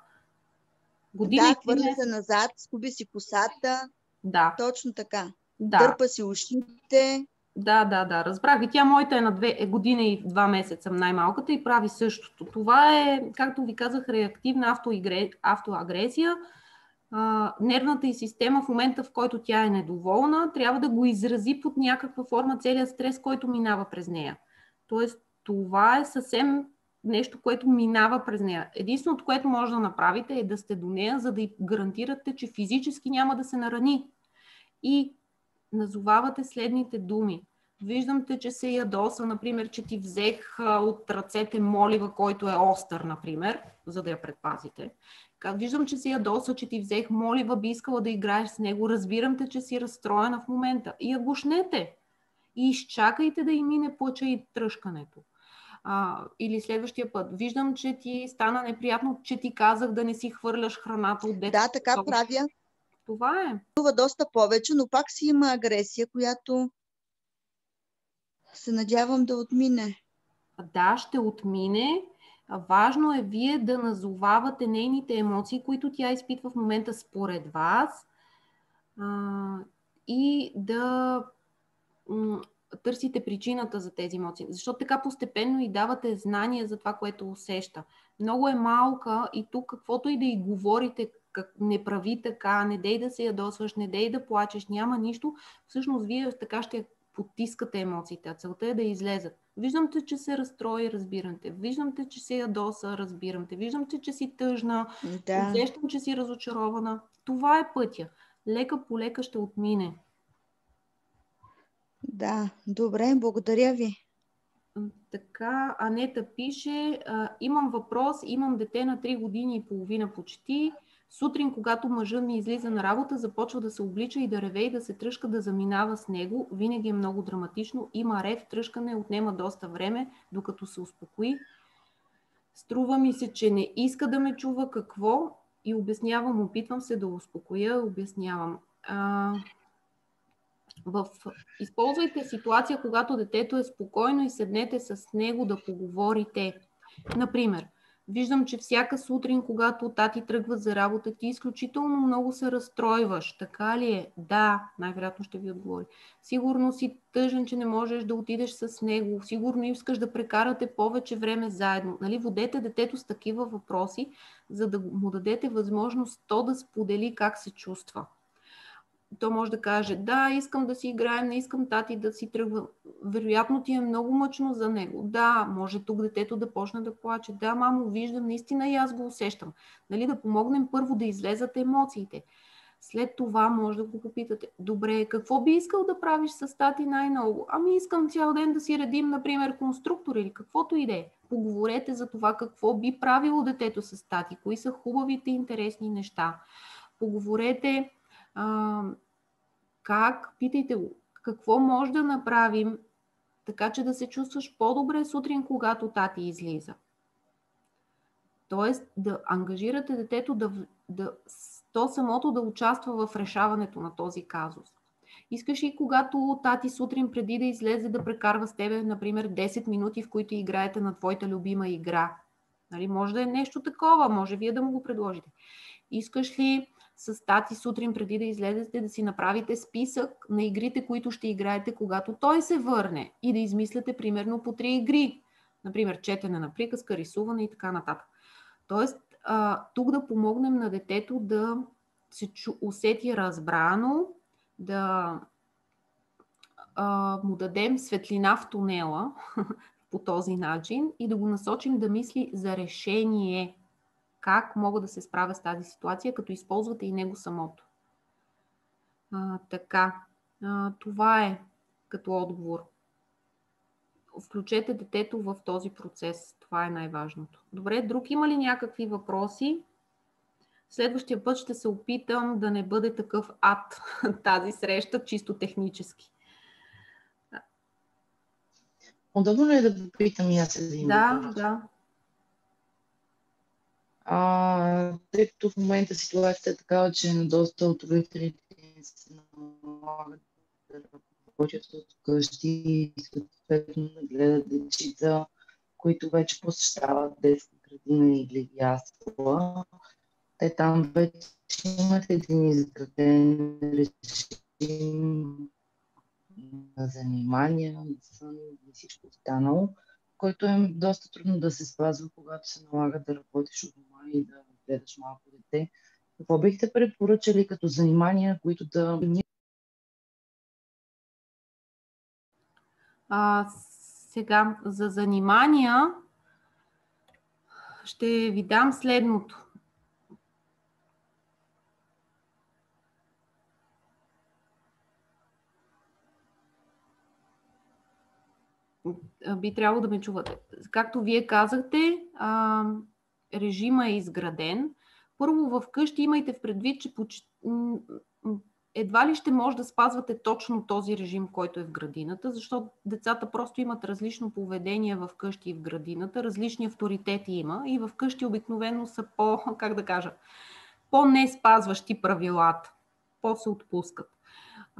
Година и 3 хвърля месеца. се назад, скуби си косата. Да. Точно така. Да. Дърпа си ушите. Да, разбрах. И тя моята е на година и 2 месеца, най-малката, и прави същото. Това е, както ви казах, реактивна автоагресия. Нервната й система в момента, в който тя е недоволна, трябва да го изрази под някаква форма целият стрес, който минава през нея. Тоест, това е съвсем нещо, което минава през нея. Единственото, което може да направите, е да сте до нея, за да й гарантирате, че физически няма да се нарани. И назовавате следните думи. Виждам те, че се ядоса, например, че ти взех от ръцете молива, който е остър, например, за да я предпазите. Виждам, че се ядоса, че ти взех молива, би искала да играеш с него. Разбирам те, че си разстроена в момента. И я гушнете. И изчакайте да й мине плача и тръшкането. Или следващия път. Виждам, че ти стана неприятно, че ти казах да не си хвърляш храната от детето. Да, така правя. Това е. Доста повече, но пак си има агресия, която се надявам да отмине. Да, ще отмине. Важно е вие да назовавате нейните емоции, които тя изпитва в момента според вас, и да търсите причината за тези емоции. Защото така постепенно и давате знания за това, което усеща. Много е малка и тук каквото и да й говорите, не прави така, не дей да се ядосваш, не дей да плачеш, няма нищо. Всъщност вие така ще потискате емоциите, а целта е да излезат. Виждам те, че се разстрои, разбирам те. Виждам те, че се ядоса, разбирам те. Виждам те, че си тъжна. Да. Усещам, че си разочарована. Това е пътя. Лека по лека ще отмине. Да, добре, благодаря ви. Така, Анета пише, имам въпрос, имам дете на 3 години и половина почти. Сутрин, когато мъжът ми излиза на работа, започва да се облича и да реве и да се тръшка да заминава с него. Винаги е много драматично. Има рев, тръшкане, отнема доста време, докато се успокои. Струва ми се, че не иска да ме чува какво и обяснявам, опитвам се да успокоя, обяснявам. Използвайте ситуация, когато детето е спокойно и седнете с него да поговорите. Например, виждам, че всяка сутрин, когато тати тръгва за работа, ти изключително много се разстройваш. Така ли е? Да, най-вероятно ще ви отговори. Сигурно си тъжен, че не можеш да отидеш с него. Сигурно искаш да прекарате повече време заедно. Водете детето с такива въпроси, за да му дадете възможност то да сподели как се чувства. То може да каже, да, искам да си играем, не искам тати да си тръгва. Вероятно ти е много мъчно за него. Да, може тук детето да почне да плаче. Да, мамо, виждам, наистина и аз го усещам. Да помогнем първо да излезат емоциите. След това може да го попитате. Добре, какво би искал да правиш с тати най-много? Ами искам цял ден да си редим, например, конструктор или каквото и да е. Поговорете за това какво би правило детето с тати, кои са хубавите и интересни неща. Поговорете питайте го, какво може да направим, така че да се чувстваш по-добре сутрин, когато тати излиза. Тоест да ангажирате детето то самото да участва в решаването на този казус. Искаш и когато тати сутрин преди да излезе да прекарва с тебе, например, 10 минути, в които играете на твоята любима игра. Може да е нещо такова, може вие да му го предложите. Искаш ли с тати сутрин преди да излезете да си направите списък на игрите, които ще играете, когато той се върне и да измисляте примерно по 3 игри. Например, четене на приказка, рисуване и така нататък. Тоест, тук да помогнем на детето да се усети разбрано, да му дадем светлина в тунела по този начин и да го насочим да мисли за решение. Как мога да се справя с тази ситуация, като използвате и него самото. Това е като отговор. Включете детето в този процес. Това е най-важното. Добре, друг има ли някакви въпроси? Следващия път ще се опитам да не бъде такъв ад тази среща, чисто технически. Удобно ли е да попитам и аз един въпрос? Да. Тъй като в момента ситуацията е такава, че на доста от родителите се налагат да работят от къщи и съответно да гледат дечица, които вече посещават детска градина или ясла. Те там вече имат един изграден режим на занимания, на сън и всичко останало, който е доста трудно да се спазва, когато се налага да работиш от дома и да гледаш малко дете. Какво бихте препоръчали като занимания, които да... Сега, за занимания ще ви дам следното. Би трябвало да ме чувате. Както вие казахте, режима е изграден. Първо, вкъщи имайте в предвид, че едва ли ще може да спазвате точно този режим, който е в градината, защото децата просто имат различно поведение в къщи и в градината, различни авторитети има и в къщи обикновено са по-не спазващи правилата, по-се отпускат.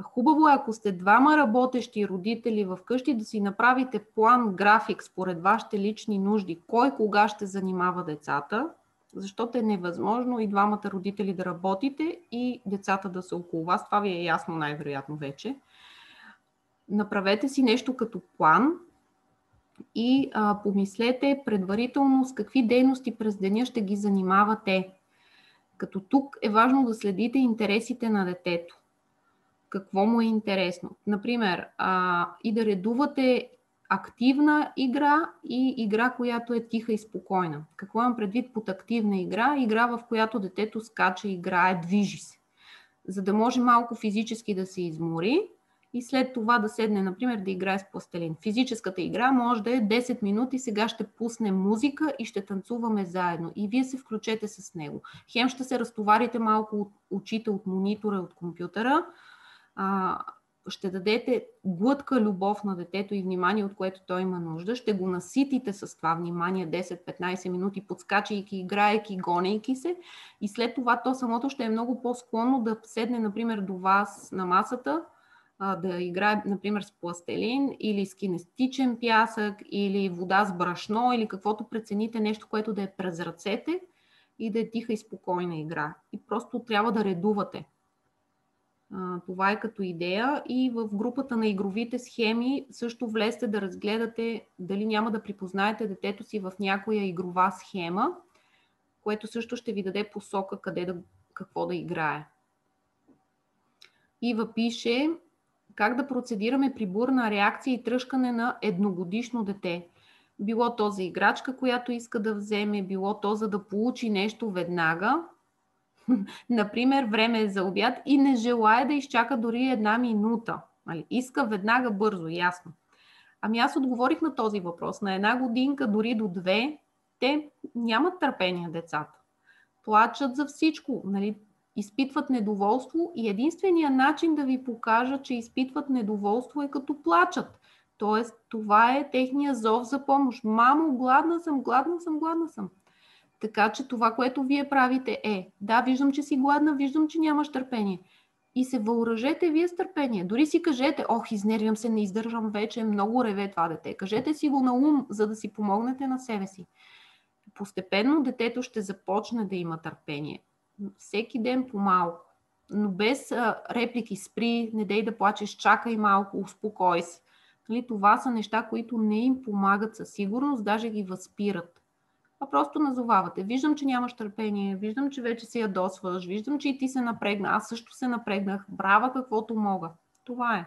Хубаво е, ако сте двама работещи родители в къщи, да си направите план, график според вашите лични нужди, кой кога ще занимава децата, защото е невъзможно и двамата родители да работите и децата да са около вас. Това ви е ясно най-вероятно вече. Направете си нещо като план и помислете предварително с какви дейности през деня ще ги занимавате. Като тук е важно да следите интересите на детето. Какво му е интересно. Например, и да редувате активна игра и игра, която е тиха и спокойна. Какво имам предвид под активна игра? Игра, в която детето скача, играе, движи се. За да може малко физически да се измори и след това да седне, например, да играе с пластелин. Физическата игра може да е 10 минути, сега ще пуснем музика и ще танцуваме заедно. И вие се включете с него. Хем ще се разтоварите малко от очите от монитора и от компютъра, ще дадете глътка любов на детето и внимание, от което той има нужда. Ще го наситите с това внимание 10-15 минути, подскачайки, играейки, гонейки се. И след това то самото ще е много по-склонно да седне, например, до вас на масата, да играе, например, с пластелин или с кинестичен пясък или вода с брашно или каквото прецените, нещо, което да е през ръцете и да е тиха и спокойна игра. И просто трябва да редувате. Това е като идея и в групата на игровите схеми също влезте да разгледате дали няма да припознаете детето си в някоя игрова схема, което също ще ви даде посока какво да играе. Ива пише как да процедираме при бурна реакция и тръшкане на едногодишно дете. Било то за играчка, която иска да вземе, било то за да получи нещо веднага. Например, време е за обяд и не желая да изчака дори 1 минута. Иска веднага, бързо, ясно. Аз отговорих на този въпрос. На 1 годинка, дори до 2, те нямат търпение децата. Плачат за всичко, изпитват недоволство и единственият начин да ви покажа, че изпитват недоволство е като плачат. Тоест, това е техния зов за помощ. Мамо, гладна съм, гладна съм, гладна съм. Така че това, което вие правите е, да, виждам, че си гладна, виждам, че нямаш търпение. И се въоръжете вие с търпение. Дори си кажете, изнервям се, не издържам вече, много реве това дете. Кажете си го на ум, за да си помогнете на себе си. Постепенно детето ще започне да има търпение. Всеки ден по-малко. Но без реплики, спри, не дей да плачеш, чакай малко, успокой се. Това са неща, които не им помагат със сигурност, даже ги възпират. а просто назовавате. Виждам, че нямаш търпение, виждам, че вече се ядосваш, виждам, че и ти се напрегна, аз също се напрегнах, правя каквото мога. Това е.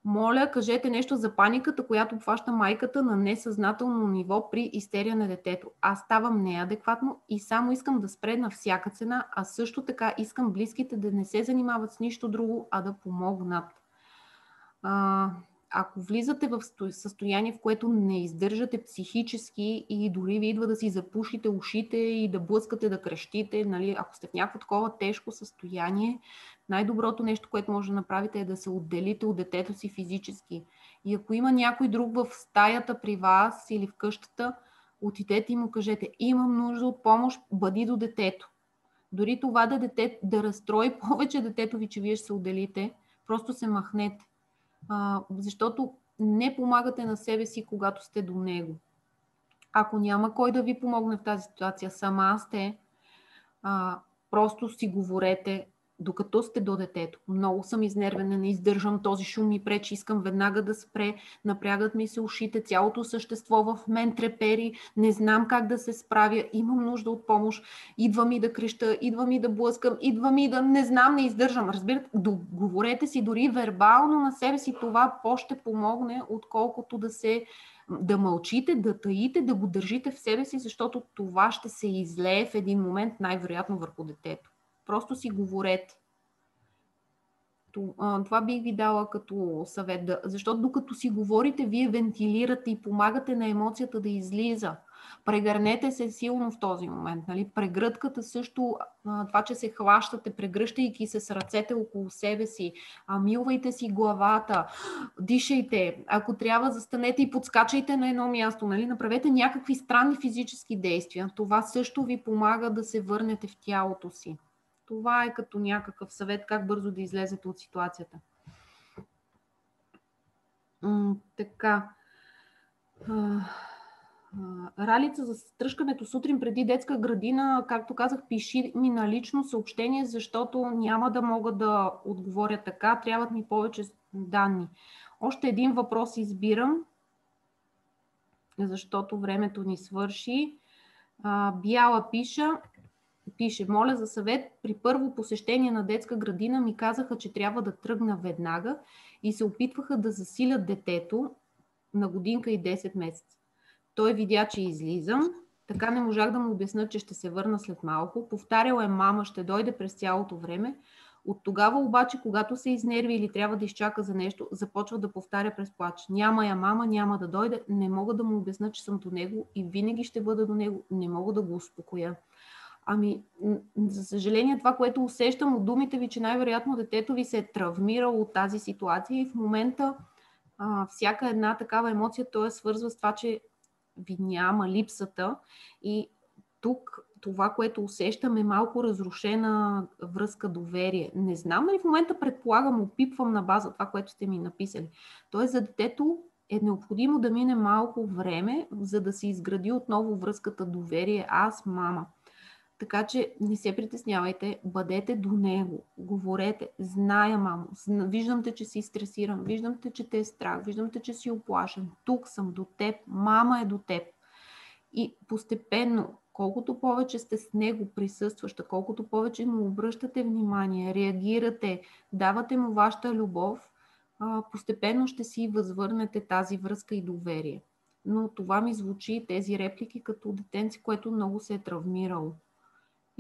Моля, кажете нещо за паниката, която обхваща майката на несъзнателно ниво при истерия на детето. Аз ставам неадекватно и само искам да спре на всяка цена, а също така искам близките да не се занимават с нищо друго, а да помогнат. Ако влизате в състояние, в което не издържате психически и дори ви идва да си запушите ушите и да блъскате, да крещите, нали, ако сте в някакво такова тежко състояние, най-доброто нещо, което може да направите, е да се отделите от детето си физически. И ако има някой друг в стаята при вас или в къщата, отидете и му кажете: имам нужда от помощ, бъди до детето. Дори това да разстрои повече детето ви, че вие ще се отделите, просто се махнете. Защото не помагате на себе си, когато сте до него. Ако няма кой да ви помогне в тази ситуация, сама сте, просто си говорете, докато сте до детето. Много съм изнервена, не издържам, този шум ми пречи, искам веднага да спре, напрягат ми се ушите, цялото същество в мен трепери, не знам как да се справя, имам нужда от помощ, идва ми да креща, идва ми да блъскам, идва ми да не знам, не издържам. Разбирате, говорете си дори вербално на себе си, това по-ще помогне, отколкото да мълчите, да таите, да го държите в себе си, защото това ще се излее в един момент най-вероятно върху детето. Просто си говорете. Това бих ви дала като съвет, защото докато си говорите, вие вентилирате и помагате на емоцията да излиза. Прегърнете се силно в този момент. Нали? Прегръдката също, това, че се хващате, прегръщайки се с ръцете около себе си, милвайте си главата, дишайте, ако трябва, застанете и подскачайте на едно място. Нали? Направете някакви странни физически действия. Това също ви помага да се върнете в тялото си. Това е като някакъв съвет как бързо да излезете от ситуацията. Така. Ралица, за тръшкането сутрин преди детска градина, както казах, пиши ми на лично съобщение, защото няма да мога да отговоря така. Трябват ми повече данни. Още един въпрос избирам, защото времето ни свърши. Бяла пише: моля за съвет. При първо посещение на детска градина ми казаха, че трябва да тръгна веднага и се опитваха да засилят детето на годинка и 10 месеца. Той видя, че излизам. Така не можах да му обясня, че ще се върна след малко. Повтаряла е: мама, ще дойде през цялото време. От тогава обаче, когато се изнерви или трябва да изчака за нещо, започва да повтаря през плач: няма я мама, няма да дойде. Не мога да му обясня, че съм до него и винаги ще бъда до него. Не мога да го успокоя. За съжаление, това, което усещам от думите ви, че най-вероятно детето ви се е травмирало от тази ситуация и в момента всяка една такава емоция той свързва с това, че ви няма, липсата, и тук това, което усещам, е малко разрушена връзка, доверие. Не знам дали в момента, предполагам, опипвам на база това, което сте ми написали. Тоест за детето е необходимо да мине малко време, за да се изгради отново връзката доверие аз-мама. Така че не се притеснявайте, бъдете до него, говорете: зная, мамо, виждам те, че си стресиран, виждам те, че те е страх, виждам те, че си оплашен, тук съм до теб, мама е до теб. И постепенно, колкото повече сте с него присъстваща, колкото повече му обръщате внимание, реагирате, давате му вашата любов, постепенно ще си възвърнете тази връзка и доверие. Но това ми звучи, тези реплики, като детенци, което много се е травмирало.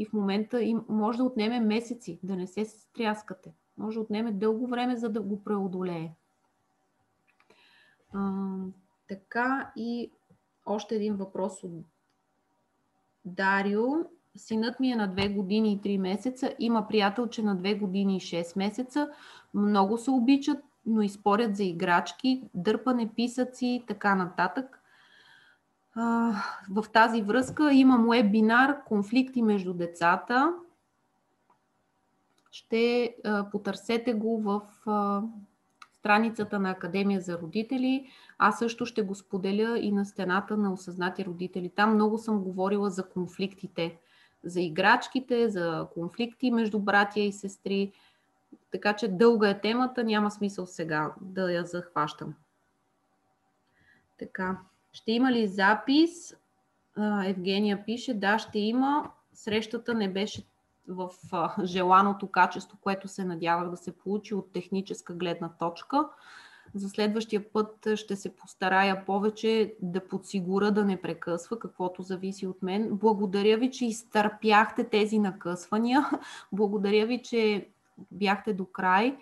И в момента може да отнеме месеци, да не се стряскате. Може да отнеме дълго време, за да го преодолее. Така, и още един въпрос от Дарио. Синът ми е на 2 години и 3 месеца. Има приятелче на 2 години и 6 месеца. Много се обичат, но и спорят за играчки, дърпане, писъци и така нататък. В тази връзка имам уебинар "Конфликти между децата". Ще потърсете го в страницата на Академия за родители. Аз също ще го споделя и на стената на Осъзнати родители. Там много съм говорила за конфликтите, за играчките, за конфликти между братя и сестри. Така че дълга е темата, няма смисъл сега да я захващам. Така. Ще има ли запис Евгения пише, да, ще има. Срещата не беше в желаното качество, което се надявах да се получи от техническа гледна точка. За следващия път ще се постарая повече да подсигуря да не прекъсва, каквото зависи от мен. Благодаря ви, че изтърпяхте тези накъсвания. Благодаря ви, че бяхте до край.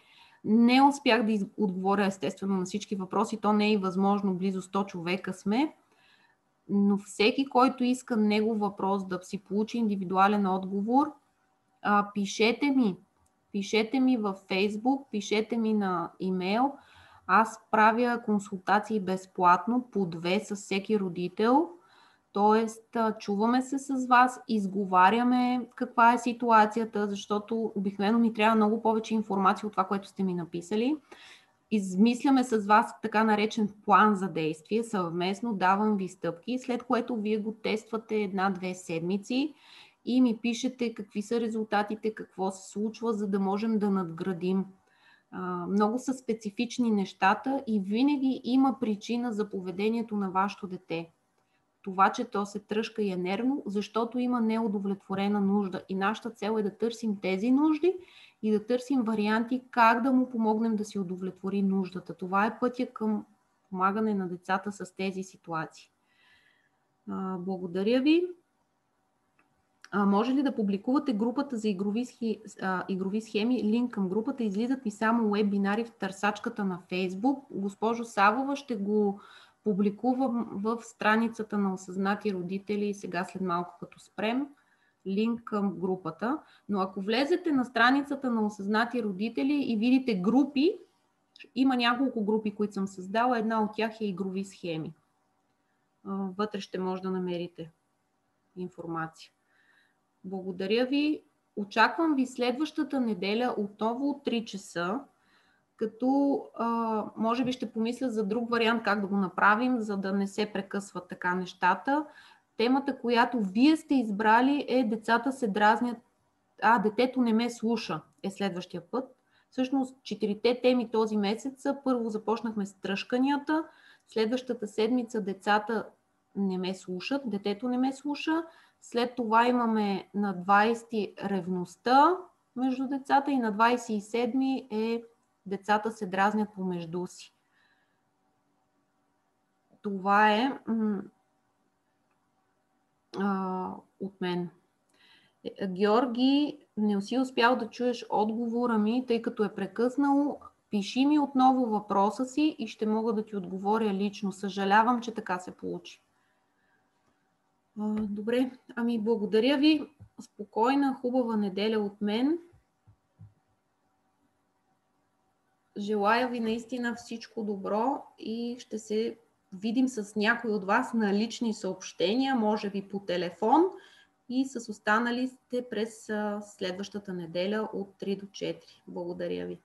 Не успях да отговоря естествено на всички въпроси. То не е и възможно, близо 100 човека сме. Но всеки, който иска негов въпрос да си получи индивидуален отговор, пишете ми във Фейсбук, пишете ми на имейл. Аз правя консултации безплатно, по 2 с всеки родител. Тоест, чуваме се с вас, изговаряме каква е ситуацията, защото обикновено ми трябва много повече информация от това, което сте ми написали. Измисляме с вас така наречен план за действие, съвместно давам ви стъпки, след което вие го тествате 1-2 седмици и ми пишете какви са резултатите, какво се случва, за да можем да надградим. Много са специфични нещата и винаги има причина за поведението на вашето дете. Това, че то се тръшка и е нервно, защото има неудовлетворена нужда. И нашата цел е да търсим тези нужди и да търсим варианти как да му помогнем да си удовлетвори нуждата. Това е пътя към помагане на децата с тези ситуации. Благодаря ви. Може ли да публикувате групата за игрови схеми? Линк към групата. Излизат ми само уебинари в търсачката на Фейсбук. Госпожо Савова, ще го публикувам в страницата на Осъзнати родители сега след малко, като спрем, линк към групата. Но ако влезете на страницата на Осъзнати родители и видите групи, има няколко групи, които съм създала. Една от тях е игрови схеми. Вътре ще може да намерите информация. Благодаря ви. Очаквам ви следващата неделя отново от 3 часа, като може би ще помисля за друг вариант как да го направим, за да не се прекъсват така нещата. Темата, която вие сте избрали, е децата се дразнят, детето не ме слуша, е следващия път. Всъщност 4 теми този месец са. Първо започнахме с тръшканията, следващата седмица децата не ме слушат, детето не ме слуша. След това имаме на 20 ревността между децата и на 27 е децата се дразнят помежду си. Това е от мен. Георги, не си успял да чуеш отговора ми, тъй като е прекъснало. Пиши ми отново въпроса си и ще мога да ти отговоря лично. Съжалявам, че така се получи. Добре, благодаря ви. Спокойна, хубава неделя от мен. Желая ви наистина всичко добро и ще се видим с някой от вас на лични съобщения, може би по телефон, и с останалите през следващата неделя от 3 до 4. Благодаря ви.